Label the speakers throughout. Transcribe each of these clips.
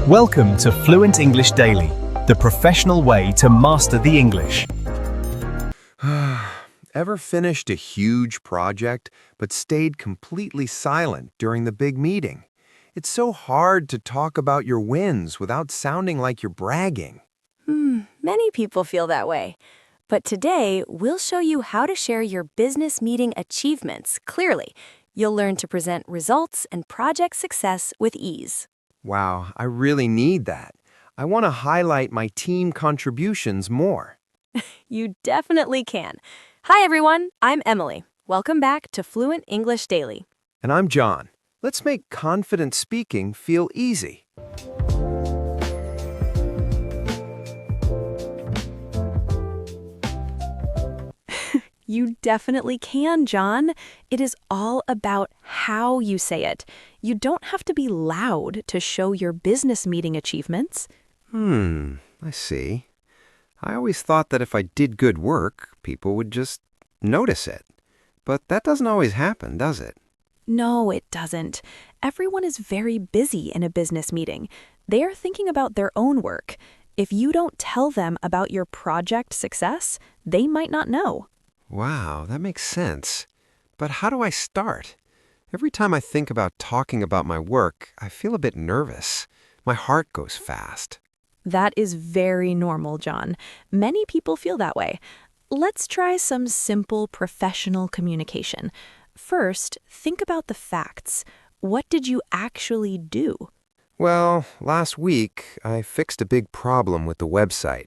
Speaker 1: Welcome to Fluent English Daily, the professional way to master the English.
Speaker 2: Ever finished a huge project but stayed completely silent during the big meeting? It's so hard to talk about your wins without sounding like you're bragging.
Speaker 3: Many people feel that way. But today, we'll show you how to share your business meeting achievements clearly. You'll learn to present results and project success with ease.
Speaker 2: Wow, I really need that. I want to highlight my team contributions more.
Speaker 3: You definitely can. Hi, everyone. I'm Emily. Welcome back to Fluent English Daily.
Speaker 2: And I'm John. Let's make confident speaking feel easy.
Speaker 3: You definitely can, John. It is all about how you say it. You don't have to be loud to show your business meeting achievements.
Speaker 2: I see. I always thought that if I did good work, people would just notice it. But that doesn't always happen, does it?
Speaker 3: No, it doesn't. Everyone is very busy in a business meeting. They are thinking about their own work. If you don't tell them about your project success, they might not know.
Speaker 2: Wow, that makes sense. But how do I start? Every time I think about talking about my work, I feel a bit nervous. My heart goes fast.
Speaker 3: That is very normal, John. Many people feel that way. Let's try some simple professional communication. First, think about the facts. What did you actually do?
Speaker 2: Well, last week, I fixed a big problem with the website.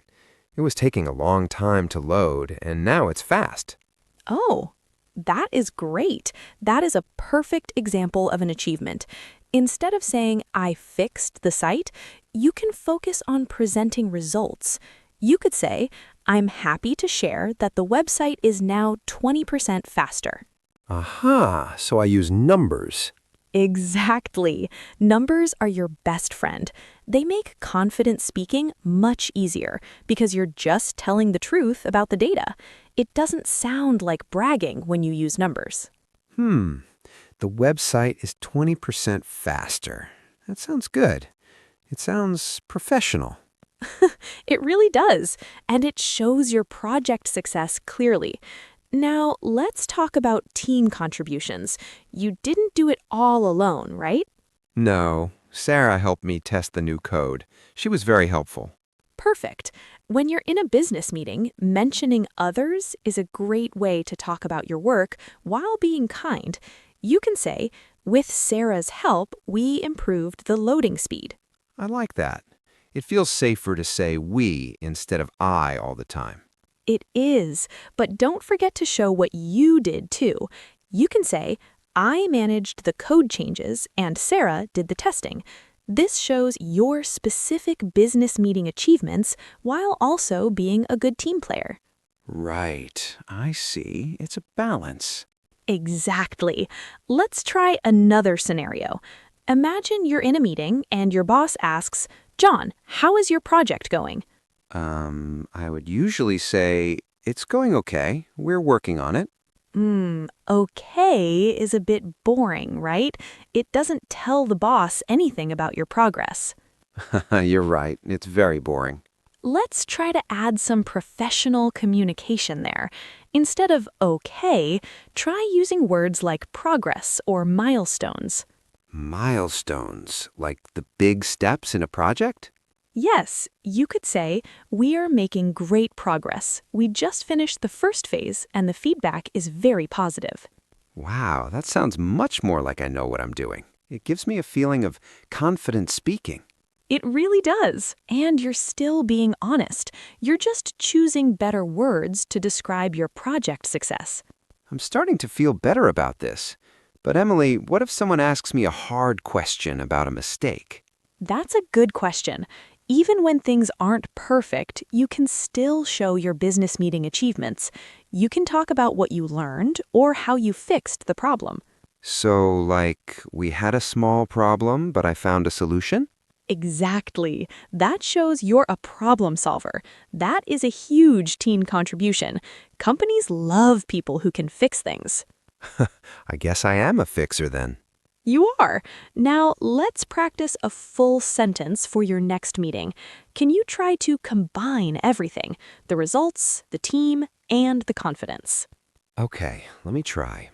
Speaker 2: It was taking a long time to load, and now it's fast.
Speaker 3: Oh, that is great. That is a perfect example of an achievement. Instead of saying, I fixed the site, you can focus on presenting results. You could say, I'm happy to share that the website is now 20% faster.
Speaker 2: Aha, so I use numbers.
Speaker 3: Exactly. Numbers are your best friend. They make confident speaking much easier because you're just telling the truth about the data. It doesn't sound like bragging when you use numbers.
Speaker 2: The website is 20% faster. That sounds good. It sounds professional.
Speaker 3: It really does, and it shows your project success clearly. Now, let's talk about team contributions. You didn't do it all alone, right?
Speaker 2: No, Sarah helped me test the new code. She was very helpful.
Speaker 3: Perfect. When you're in a business meeting, mentioning others is a great way to talk about your work while being kind. You can say, with Sarah's help, we improved the loading speed.
Speaker 2: I like that. It feels safer to say we instead of I all the time.
Speaker 3: It is, but don't forget to show what you did too. You can say, I managed the code changes and Sarah did the testing. This shows your specific business meeting achievements while also being a good team player.
Speaker 2: Right, I see. It's a balance.
Speaker 3: Exactly. Let's try another scenario. Imagine you're in a meeting and your boss asks, John, how is your project going?
Speaker 2: I would usually say, it's going okay. We're working on it.
Speaker 3: Okay is a bit boring, right? It doesn't tell the boss anything about your progress.
Speaker 2: You're right. It's very boring.
Speaker 3: Let's try to add some professional communication there. Instead of okay, try using words like progress or milestones.
Speaker 2: Milestones, like the big steps in a project?
Speaker 3: Yes, you could say, we are making great progress. We just finished the first phase and the feedback is very positive.
Speaker 2: Wow, that sounds much more like I know what I'm doing. It gives me a feeling of confident speaking.
Speaker 3: It really does. And you're still being honest. You're just choosing better words to describe your project success.
Speaker 2: I'm starting to feel better about this. But Emily, what if someone asks me a hard question about a mistake?
Speaker 3: That's a good question. Even when things aren't perfect, you can still show your business meeting achievements. You can talk about what you learned or how you fixed the problem.
Speaker 2: So, like, we had a small problem, but I found a solution?
Speaker 3: Exactly. That shows you're a problem solver. That is a huge team contribution. Companies love people who can fix things.
Speaker 2: I guess I am a fixer then.
Speaker 3: You are. Now, let's practice a full sentence for your next meeting. Can you try to combine everything? The results, the team, and the confidence.
Speaker 2: Okay, let me try.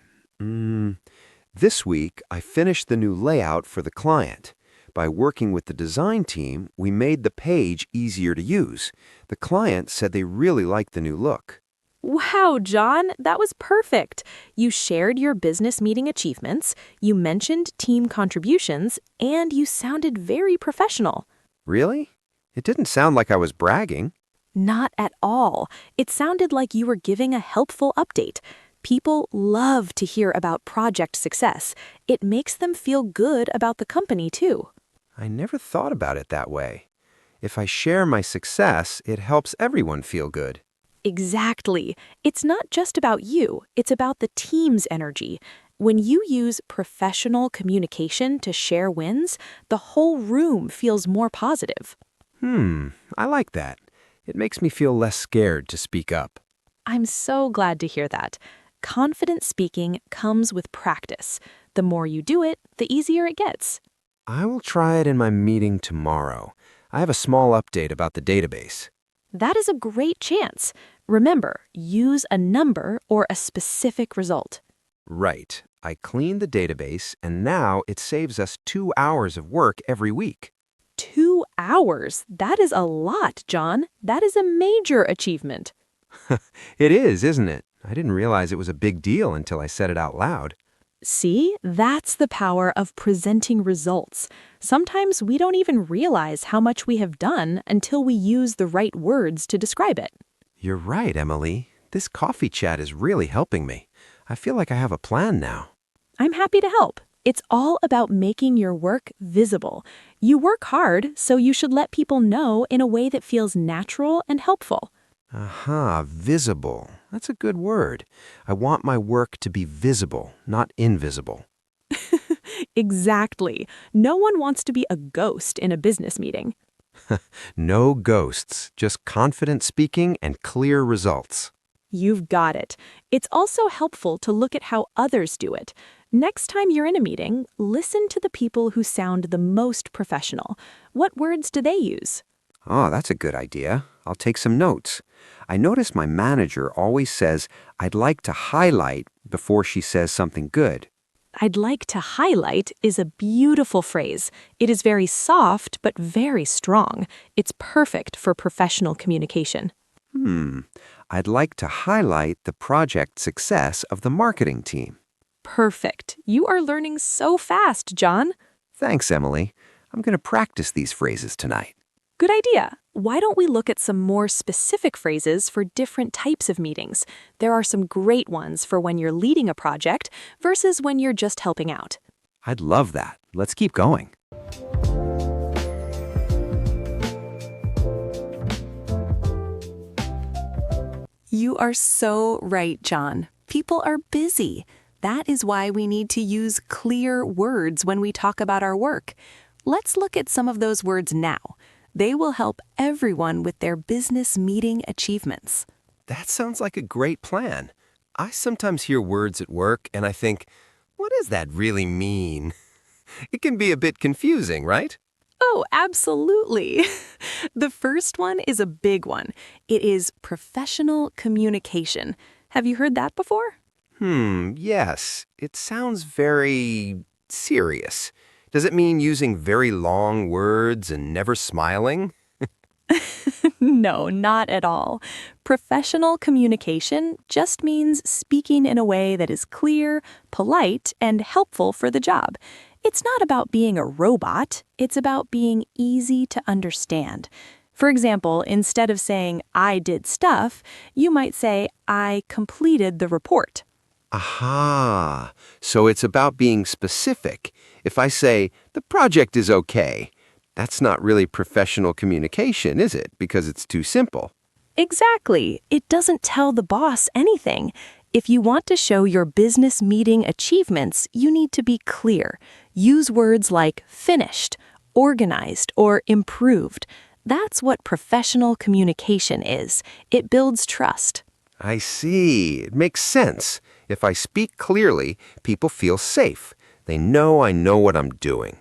Speaker 2: This week, I finished the new layout for the client. By working with the design team, we made the page easier to use. The client said they really liked the new look.
Speaker 3: Wow, John, that was perfect. You shared your business meeting achievements, you mentioned team contributions, and you sounded very professional.
Speaker 2: Really? It didn't sound like I was bragging.
Speaker 3: Not at all. It sounded like you were giving a helpful update. People love to hear about project success. It makes them feel good about the company, too.
Speaker 2: I never thought about it that way. If I share my success, it helps everyone feel good.
Speaker 3: Exactly. It's not just about you, it's about the team's energy. When you use professional communication to share wins, the whole room feels more positive.
Speaker 2: I like that. It makes me feel less scared to speak up.
Speaker 3: I'm so glad to hear that. Confident speaking comes with practice. The more you do it, the easier it gets.
Speaker 2: I will try it in my meeting tomorrow. I have a small update about the database.
Speaker 3: That is a great chance. Remember, use a number or a specific result.
Speaker 2: Right. I cleaned the database, and now it saves us 2 hours of work every week.
Speaker 3: 2 hours? That is a lot, John. That is a major achievement.
Speaker 2: It is, isn't it? I didn't realize it was a big deal until I said it out loud.
Speaker 3: See, that's the power of presenting results. Sometimes we don't even realize how much we have done until we use the right words to describe it.
Speaker 2: You're right, Emily. This coffee chat is really helping me. I feel like I have a plan now.
Speaker 3: I'm happy to help. It's all about making your work visible. You work hard, so you should let people know in a way that feels natural and helpful.
Speaker 2: Aha, visible. That's a good word. I want my work to be visible, not invisible.
Speaker 3: Exactly. No one wants to be a ghost in a business meeting.
Speaker 2: No ghosts, just confident speaking and clear results.
Speaker 3: You've got it. It's also helpful to look at how others do it. Next time you're in a meeting, listen to the people who sound the most professional. What words do they use?
Speaker 2: Oh, that's a good idea. I'll take some notes. I notice my manager always says, "I'd like to highlight," before she says something good.
Speaker 3: I'd like to highlight is a beautiful phrase. It is very soft, but very strong. It's perfect for professional communication.
Speaker 2: I'd like to highlight the project success of the marketing team.
Speaker 3: Perfect. You are learning so fast, John.
Speaker 2: Thanks, Emily. I'm going to practice these phrases tonight.
Speaker 3: Good idea. Why don't we look at some more specific phrases for different types of meetings? There are some great ones for when you're leading a project versus when you're just helping out.
Speaker 2: I'd love that. Let's keep going.
Speaker 4: You are so right, John. People are busy. That is why we need to use clear words when we talk about our work. Let's look at some of those words now. They will help everyone with their business meeting achievements.
Speaker 2: That sounds like a great plan. I sometimes hear words at work and I think, what does that really mean? It can be a bit confusing, right?
Speaker 3: Oh, absolutely. The first one is a big one. It is professional communication. Have you heard that before?
Speaker 2: Yes. It sounds very serious. Does it mean using very long words and never smiling?
Speaker 3: No, not at all. Professional communication just means speaking in a way that is clear, polite, and helpful for the job. It's not about being a robot. It's about being easy to understand. For example, instead of saying, "I did stuff," you might say, "I completed the report."
Speaker 2: Aha! So it's about being specific. If I say, the project is okay, that's not really professional communication, is it? Because it's too simple.
Speaker 3: Exactly. It doesn't tell the boss anything. If you want to show your business meeting achievements, you need to be clear. Use words like finished, organized, or improved. That's what professional communication is. It builds trust.
Speaker 2: I see. It makes sense. If I speak clearly, people feel safe. They know I know what I'm doing.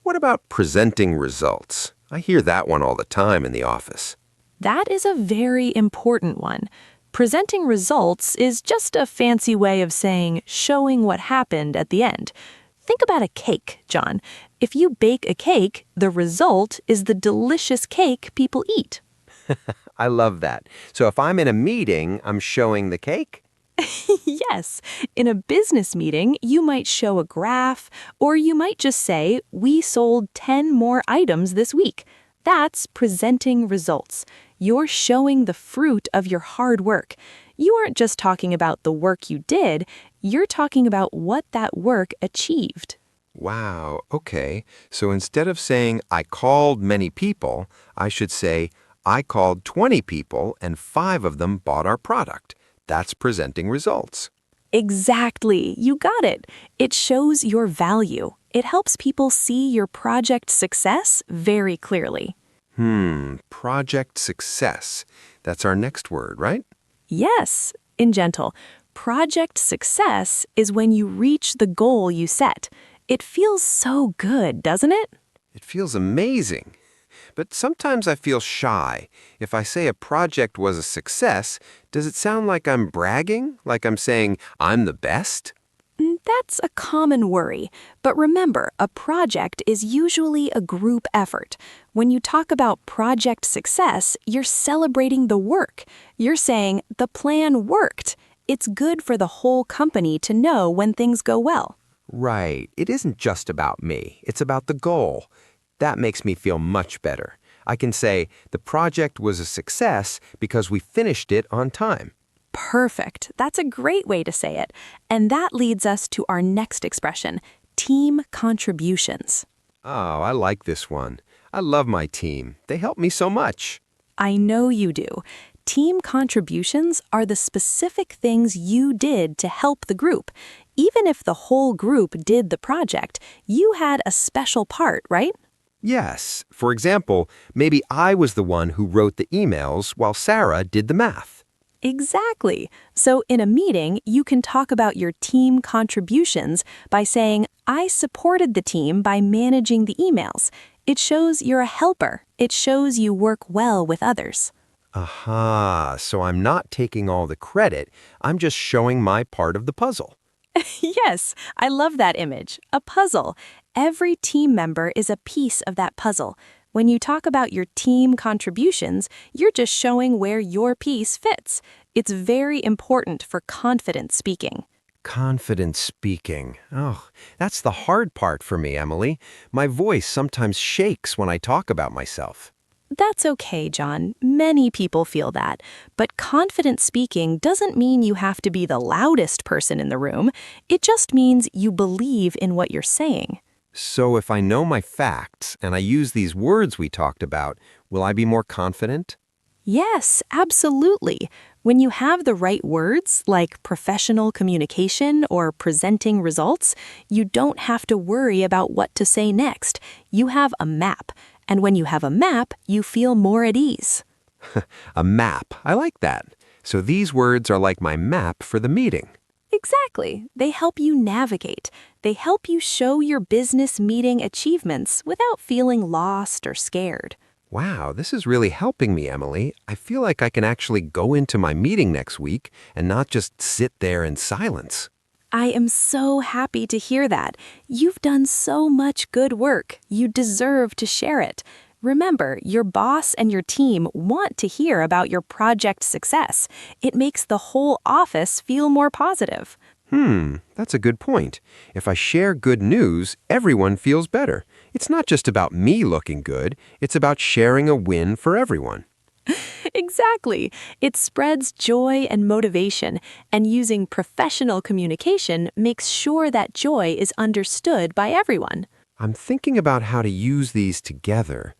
Speaker 2: What about presenting results? I hear that one all the time in the office.
Speaker 3: That is a very important one. Presenting results is just a fancy way of saying showing what happened at the end. Think about a cake, John. If you bake a cake, the result is the delicious cake people eat.
Speaker 2: I love that. So if I'm in a meeting, I'm showing the cake?
Speaker 3: Yes, in a business meeting, you might show a graph, or you might just say, we sold 10 more items this week. That's presenting results. You're showing the fruit of your hard work. You aren't just talking about the work you did, you're talking about what that work achieved.
Speaker 2: Wow, okay. So instead of saying I called many people, I should say I called 20 people and 5 of them bought our product. That's presenting results.
Speaker 3: Exactly, you got it. It shows your value. It helps people see your project success very clearly.
Speaker 2: Project success. That's our next word, right?
Speaker 3: Yes, in gentle, project success is when you reach the goal you set. It feels so good, doesn't it?
Speaker 2: It feels amazing. But sometimes I feel shy. If I say a project was a success, does it sound like I'm bragging? Like I'm saying I'm the best?
Speaker 3: That's a common worry. But remember, a project is usually a group effort. When you talk about project success, you're celebrating the work. You're saying the plan worked. It's good for the whole company to know when things go well.
Speaker 2: Right. It isn't just about me. It's about the goal. That makes me feel much better. I can say the project was a success because we finished it on time.
Speaker 3: Perfect. That's a great way to say it. And that leads us to our next expression, team contributions.
Speaker 2: Oh, I like this one. I love my team. They help me so much.
Speaker 3: I know you do. Team contributions are the specific things you did to help the group. Even if the whole group did the project, you had a special part, right?
Speaker 2: Yes. For example, maybe I was the one who wrote the emails while Sarah did the math.
Speaker 3: Exactly. So in a meeting, you can talk about your team contributions by saying, I supported the team by managing the emails. It shows you're a helper. It shows you work well with others.
Speaker 2: Aha, so I'm not taking all the credit. I'm just showing my part of the puzzle.
Speaker 3: Yes, I love that image. A puzzle. Every team member is a piece of that puzzle. When you talk about your team contributions, you're just showing where your piece fits. It's very important for confident speaking.
Speaker 2: Confident speaking. Oh, that's the hard part for me, Emily. My voice sometimes shakes when I talk about myself.
Speaker 3: That's okay, John. Many people feel that. But confident speaking doesn't mean you have to be the loudest person in the room. It just means you believe in what you're saying.
Speaker 2: So if I know my facts and I use these words we talked about, will I be more confident?
Speaker 3: Yes, absolutely. When you have the right words, like professional communication or presenting results, you don't have to worry about what to say next. You have a map. And when you have a map, you feel more at ease.
Speaker 2: A map. I like that. So these words are like my map for the meeting.
Speaker 3: Exactly. They help you navigate. They help you show your business meeting achievements without feeling lost or scared.
Speaker 2: Wow, this is really helping me, Emily. I feel like I can actually go into my meeting next week and not just sit there in silence.
Speaker 3: I am so happy to hear that. You've done so much good work. You deserve to share it. Remember, your boss and your team want to hear about your project success. It makes the whole office feel more positive.
Speaker 2: That's a good point. If I share good news, everyone feels better. It's not just about me looking good, it's about sharing a win for everyone.
Speaker 3: Exactly. It spreads joy and motivation, and using professional communication makes sure that joy is understood by everyone.
Speaker 2: I'm thinking about how to use these together.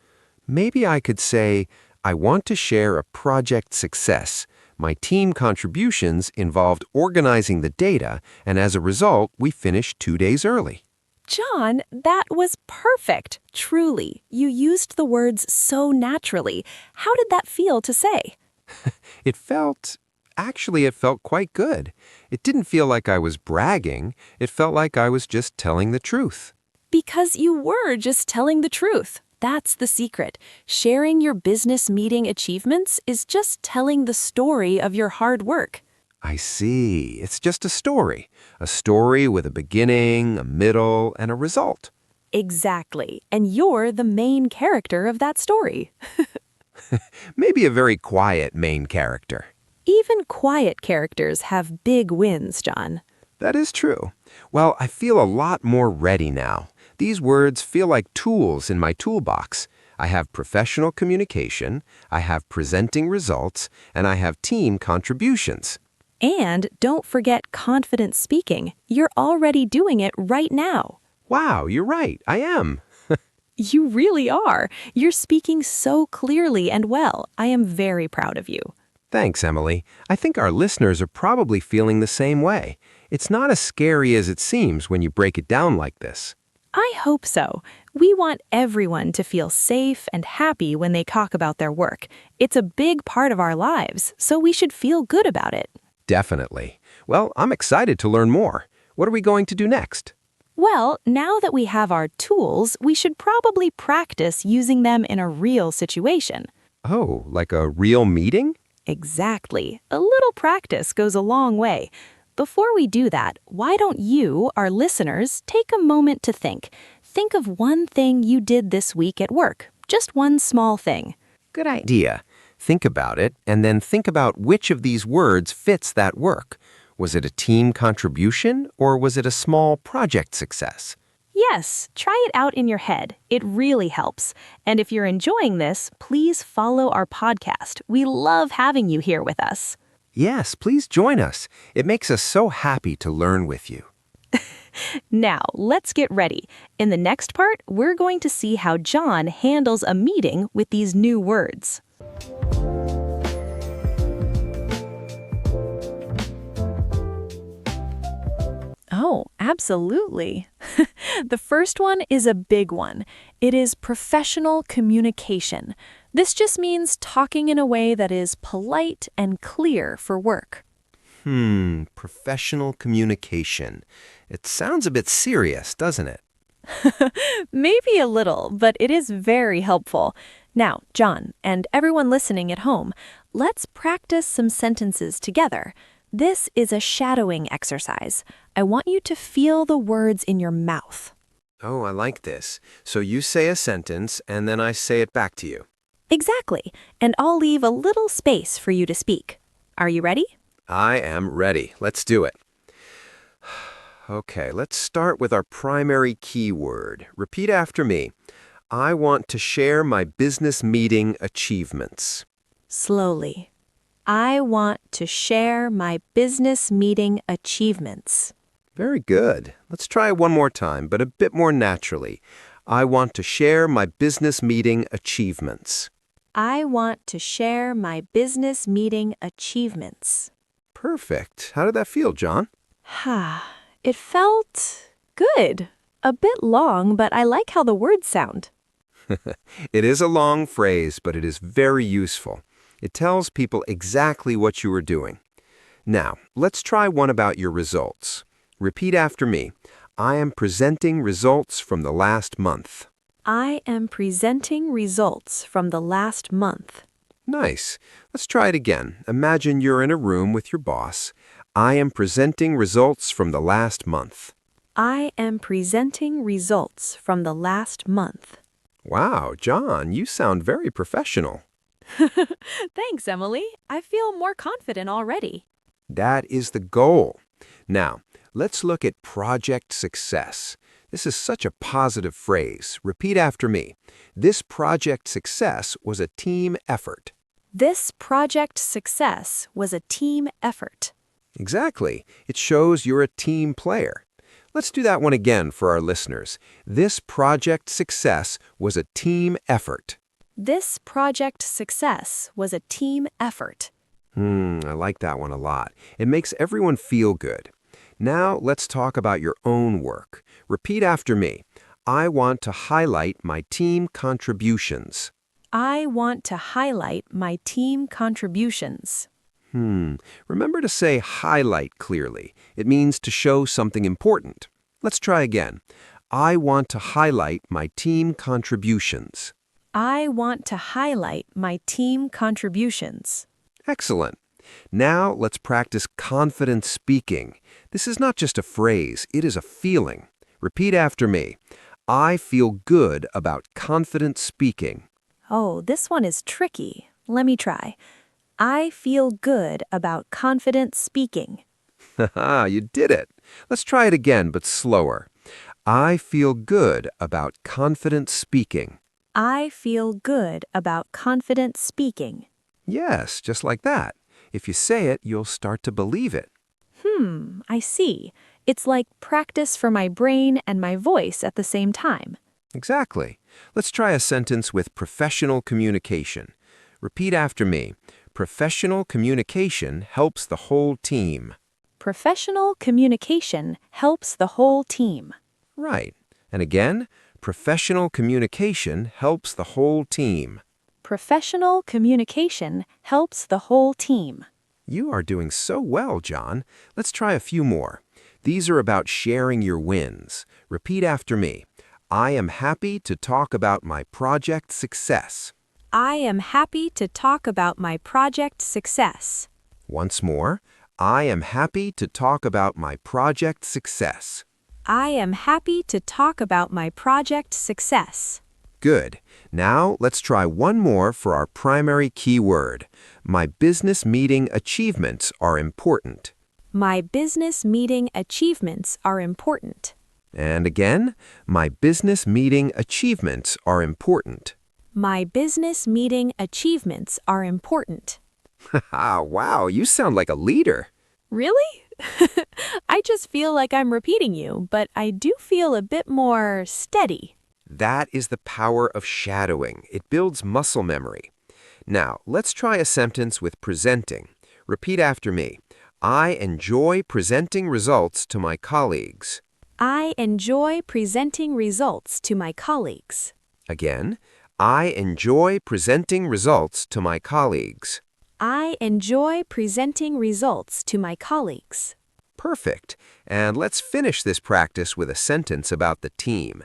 Speaker 2: Maybe I could say, I want to share a project success. My team contributions involved organizing the data, and as a result, we finished 2 days early.
Speaker 3: John, that was perfect. Truly. You used the words so naturally. How did that feel to say?
Speaker 2: It felt, Actually, it felt quite good. It didn't feel like I was bragging. It felt like I was just telling the truth.
Speaker 4: Because you were just telling the truth. That's the secret. Sharing your business meeting achievements is just telling the story of your hard work.
Speaker 2: I see. It's just a story. A story with a beginning, a middle, and a result.
Speaker 4: Exactly. And you're the main character of that story.
Speaker 2: Maybe a very quiet main character.
Speaker 4: Even quiet characters have big wins, John.
Speaker 2: That is true. Well, I feel a lot more ready now. These words feel like tools in my toolbox. I have professional communication, I have presenting results, and I have team contributions.
Speaker 4: And don't forget confident speaking. You're already doing it right now.
Speaker 2: Wow, you're right. I am.
Speaker 4: You really are. You're speaking so clearly and well. I am very proud of you.
Speaker 2: Thanks, Emily. I think our listeners are probably feeling the same way. It's not as scary as it seems when you break it down like this.
Speaker 4: I hope so. We want everyone to feel safe and happy when they talk about their work. It's a big part of our lives, so we should feel good about it.
Speaker 2: Definitely. Well, I'm excited to learn more. What are we going to do next?
Speaker 4: Well, now that we have our tools, we should probably practice using them in a real situation.
Speaker 2: Oh, like a real meeting?
Speaker 4: Exactly. A little practice goes a long way. Before we do that, why don't you, our listeners, take a moment to think. Think of one thing you did this week at work. Just one small thing.
Speaker 2: Good idea. Think about it, and then think about which of these words fits that work. Was it a team contribution, or was it a small project success?
Speaker 4: Yes, try it out in your head. It really helps. And if you're enjoying this, please follow our podcast. We love having you here with us.
Speaker 2: Yes, please join us. It makes us so happy to learn with you.
Speaker 4: Now, let's get ready. In the next part, we're going to see how John handles a meeting with these new words. Oh, absolutely. The first one is a big one. It is professional communication. This just means talking in a way that is polite and clear for work.
Speaker 2: Professional communication. It sounds a bit serious, doesn't it?
Speaker 4: Maybe a little, but it is very helpful. Now, John, and everyone listening at home, let's practice some sentences together. This is a shadowing exercise. I want you to feel the words in your mouth.
Speaker 2: Oh, I like this. So you say a sentence, and then I say it back to you.
Speaker 4: Exactly, and I'll leave a little space for you to speak. Are you ready?
Speaker 2: I am ready. Let's do it. Okay, let's start with our primary keyword. Repeat after me. I want to share my business meeting achievements.
Speaker 4: Slowly. I want to share my business meeting achievements.
Speaker 2: Very good. Let's try it one more time, but a bit more naturally. I want to share my business meeting achievements.
Speaker 4: I want to share my business meeting achievements.
Speaker 2: Perfect. How did that feel, John?
Speaker 4: It felt good. A bit long, but I like how the words sound.
Speaker 2: It is a long phrase, but it is very useful. It tells people exactly what you are doing. Now, let's try one about your results. Repeat after me. I am presenting results from the last month.
Speaker 4: I am presenting results from the last month.
Speaker 2: Nice. Let's try it again. Imagine you're in a room with your boss. I am presenting results from the last month.
Speaker 4: I am presenting results from the last month.
Speaker 2: Wow, John, you sound very professional.
Speaker 4: Thanks, Emily. I feel more confident already.
Speaker 2: That is the goal. Now, let's look at project success. This is such a positive phrase. Repeat after me. This project success was a team effort.
Speaker 4: This project success was a team effort.
Speaker 2: Exactly. It shows you're a team player. Let's do that one again for our listeners. This project success was a team effort.
Speaker 4: This project success was a team effort.
Speaker 2: I like that one a lot. It makes everyone feel good. Now let's talk about your own work. Repeat after me. I want to highlight my team contributions.
Speaker 4: I want to highlight my team contributions.
Speaker 2: Remember to say highlight clearly. It means to show something important. Let's try again. I want to highlight my team contributions.
Speaker 3: I want to highlight my team contributions.
Speaker 2: Excellent. Now let's practice confident speaking. This is not just a phrase, it is a feeling. Repeat after me. I feel good about confident speaking.
Speaker 3: Oh, this one is tricky. Let me try. I feel good about confident speaking.
Speaker 2: Haha, you did it. Let's try it again, but slower. I feel good about confident speaking.
Speaker 3: I feel good about confident speaking.
Speaker 2: Yes, just like that. If you say it, you'll start to believe it.
Speaker 3: I see. It's like practice for my brain and my voice at the same time.
Speaker 2: Exactly. Let's try a sentence with professional communication. Repeat after me. Professional communication helps the whole team.
Speaker 3: Professional communication helps the whole team.
Speaker 2: Right. And again, professional communication helps the whole team.
Speaker 3: Professional communication helps the whole team.
Speaker 2: You are doing so well, John. Let's try a few more. These are about sharing your wins. Repeat after me. I am happy to talk about my project success.
Speaker 3: I am happy to talk about my project success.
Speaker 2: Once more. I am happy to talk about my project success.
Speaker 3: I am happy to talk about my project success.
Speaker 2: Good. Now let's try one more for our primary keyword. My business meeting achievements are important.
Speaker 3: My business meeting achievements are important.
Speaker 2: And again, my business meeting achievements are important.
Speaker 3: My business meeting achievements are important.
Speaker 2: Wow, you sound like a leader.
Speaker 3: Really? I just feel like I'm repeating you, but I do feel a bit more steady.
Speaker 2: That is the power of shadowing. It builds muscle memory. Now, let's try a sentence with presenting. Repeat after me. I enjoy presenting results to my colleagues.
Speaker 3: I enjoy presenting results to my colleagues.
Speaker 2: Again, I enjoy presenting results to my colleagues.
Speaker 3: I enjoy presenting results to my colleagues.
Speaker 2: Perfect. And let's finish this practice with a sentence about the team.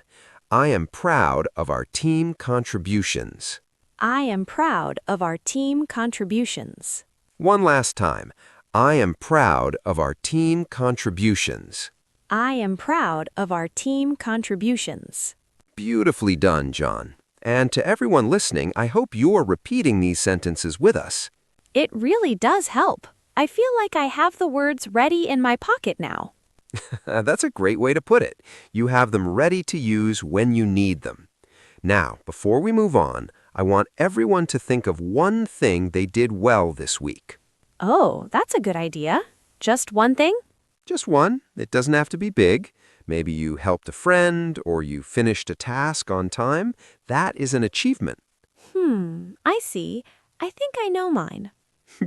Speaker 2: I am proud of our team contributions.
Speaker 3: I am proud of our team contributions.
Speaker 2: One last time. I am proud of our team contributions.
Speaker 3: I am proud of our team contributions.
Speaker 2: Beautifully done, John. And to everyone listening, I hope you're repeating these sentences with us.
Speaker 3: It really does help. I feel like I have the words ready in my pocket now.
Speaker 2: That's a great way to put it. You have them ready to use when you need them. Now, before we move on, I want everyone to think of one thing they did well this week.
Speaker 3: Oh, that's a good idea. Just one thing?
Speaker 2: Just one. It doesn't have to be big. Maybe you helped a friend or you finished a task on time. That is an achievement.
Speaker 3: I see. I think I know mine.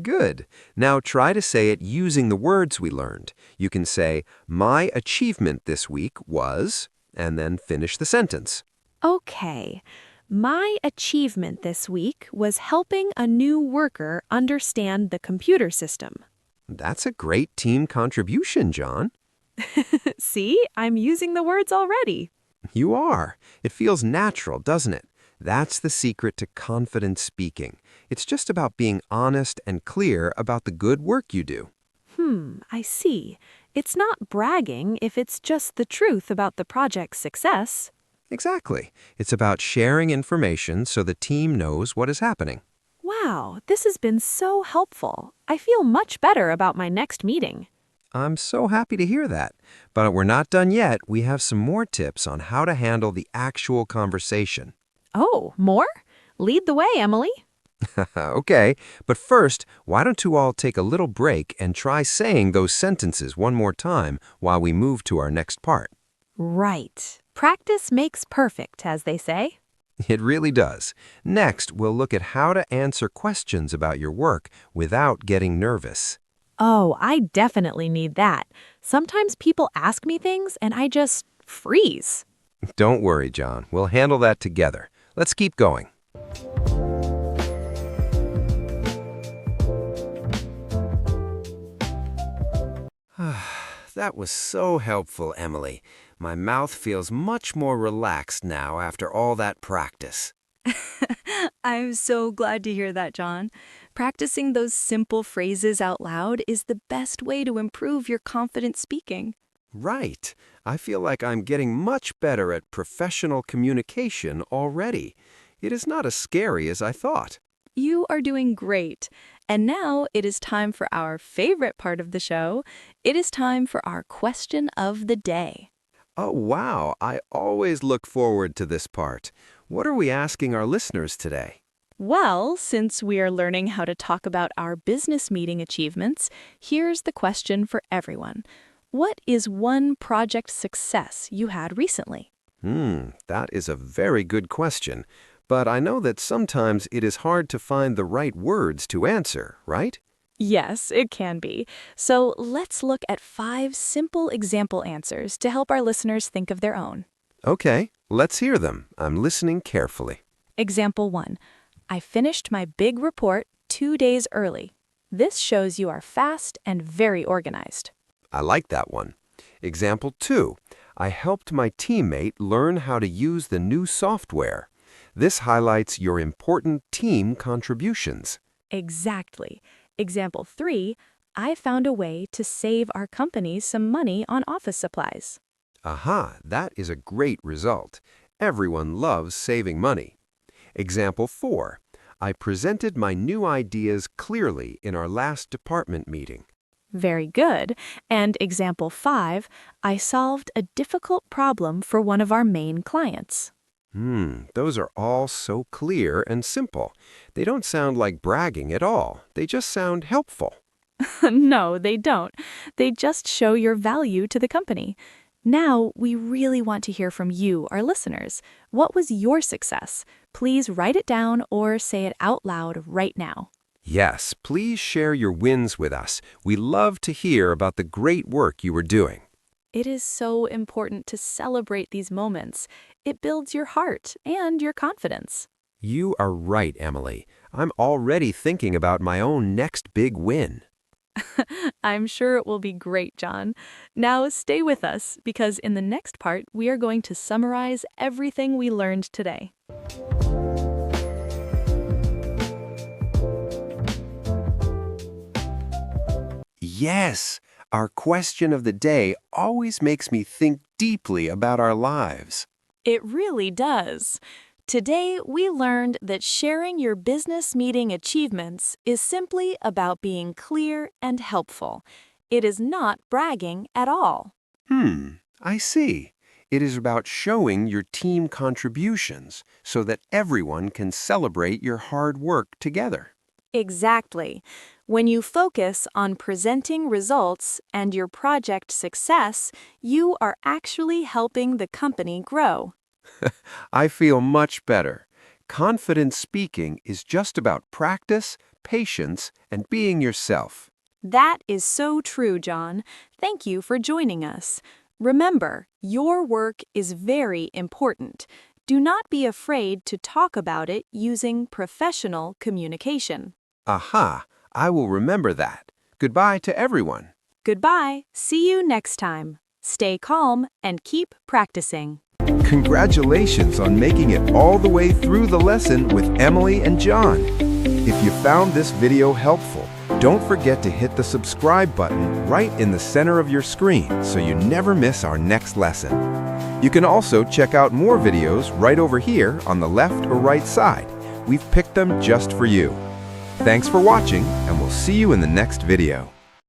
Speaker 2: Good. Now try to say it using the words we learned. You can say, my achievement this week was, and then finish the sentence.
Speaker 3: Okay. My achievement this week was helping a new worker understand the computer system.
Speaker 2: That's a great team contribution, John.
Speaker 3: See, I'm using the words already.
Speaker 2: You are. It feels natural, doesn't it? That's the secret to confident speaking. It's just about being honest and clear about the good work you do.
Speaker 3: I see. It's not bragging if it's just the truth about the project's success.
Speaker 2: Exactly. It's about sharing information so the team knows what is happening.
Speaker 3: Wow, this has been so helpful. I feel much better about my next meeting.
Speaker 2: I'm so happy to hear that. But we're not done yet. We have some more tips on how to handle the actual conversation.
Speaker 3: Oh, more? Lead the way, Emily.
Speaker 2: Okay, but first, why don't you all take a little break and try saying those sentences one more time while we move to our next part?
Speaker 3: Right. Practice makes perfect, as they say.
Speaker 2: It really does. Next, we'll look at how to answer questions about your work without getting nervous.
Speaker 3: Oh, I definitely need that. Sometimes people ask me things and I just freeze.
Speaker 2: Don't worry, John. We'll handle that together. Let's keep going. that was so helpful, Emily. My mouth feels much more relaxed now after all that practice.
Speaker 3: I'm so glad to hear that, John. Practicing those simple phrases out loud is the best way to improve your confident speaking.
Speaker 2: Right. I feel like I'm getting much better at professional communication already. It is not as scary as I thought.
Speaker 3: You are doing great. And now it is time for our favorite part of the show. It is time for our question of the day.
Speaker 2: Oh, wow. I always look forward to this part. What are we asking our listeners today?
Speaker 3: Well, since we are learning how to talk about our business meeting achievements, here's the question for everyone. What is one project success you had recently?
Speaker 2: That is a very good question. But I know that sometimes it is hard to find the right words to answer, right?
Speaker 3: Yes, it can be. So let's look at 5 simple example answers to help our listeners think of their own.
Speaker 2: Okay, let's hear them. I'm listening carefully.
Speaker 3: Example 1. I finished my big report 2 days early. This shows you are fast and very organized.
Speaker 2: I like that one. Example 2. I helped my teammate learn how to use the new software. This highlights your important team contributions.
Speaker 3: Exactly. Example 3. I found a way to save our company some money on office supplies.
Speaker 2: Aha, that is a great result. Everyone loves saving money. Example 4. I presented my new ideas clearly in our last department meeting.
Speaker 3: Very good. And example 5, I solved a difficult problem for one of our main clients.
Speaker 2: Those are all so clear and simple. They don't sound like bragging at all. They just sound helpful.
Speaker 3: No, they don't. They just show your value to the company. Now, we really want to hear from you, our listeners. What was your success? Please write it down or say it out loud right now.
Speaker 2: Yes, please share your wins with us. We love to hear about the great work you were doing.
Speaker 3: It is so important to celebrate these moments. It builds your heart and your confidence.
Speaker 2: You are right, Emily. I'm already thinking about my own next big win.
Speaker 3: I'm sure it will be great, John. Now stay with us because in the next part, we are going to summarize everything we learned today.
Speaker 2: Yes, our question of the day always makes me think deeply about our lives.
Speaker 3: It really does. Today, we learned that sharing your business meeting achievements is simply about being clear and helpful. It is not bragging at all.
Speaker 2: I see. It is about showing your team contributions so that everyone can celebrate your hard work together.
Speaker 3: Exactly. When you focus on presenting results and your project success, you are actually helping the company grow.
Speaker 2: I feel much better. Confident speaking is just about practice, patience, and being yourself.
Speaker 3: That is so true, John. Thank you for joining us. Remember, your work is very important. Do not be afraid to talk about it using professional communication.
Speaker 2: Aha, I will remember that. Goodbye to everyone.
Speaker 3: Goodbye. See you next time. Stay calm and keep practicing.
Speaker 2: Congratulations on making it all the way through the lesson with Emily and John. If you found this video helpful, don't forget to hit the subscribe button right in the center of your screen so you never miss our next lesson. You can also check out more videos right over here on the left or right side. We've picked them just for you. Thanks for watching, and we'll see you in the next video.